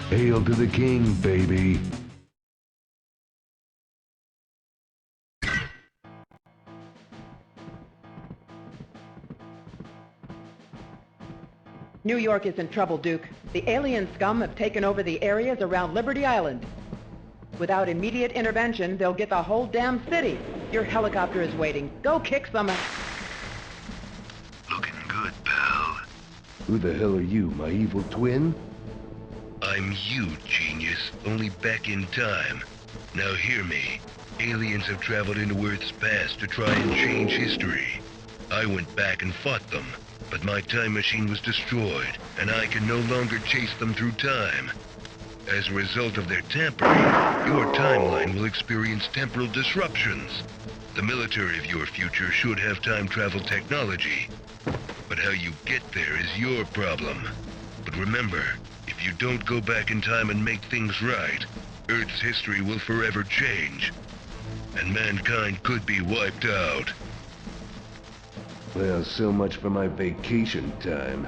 Hail to the king, baby. New York is in trouble, Duke. The alien scum have taken over the areas around Liberty Island. Without immediate intervention, they'll get the whole damn city. Your helicopter is waiting. Go kick some ass. Looking good, pal. Who the hell are you, my evil twin? I'm you, genius, only back in time. Now hear me. Aliens have traveled into Earth's past to try and change history. I went back and fought them, but my time machine was destroyed, and I can no longer chase them through time. As a result of their tampering, your timeline will experience temporal disruptions. The military of your future should have time travel technology, but how you get there is your problem. But remember, if you don't go back in time and make things right, Earth's history will forever change, and mankind could be wiped out. Well, so much for my vacation time.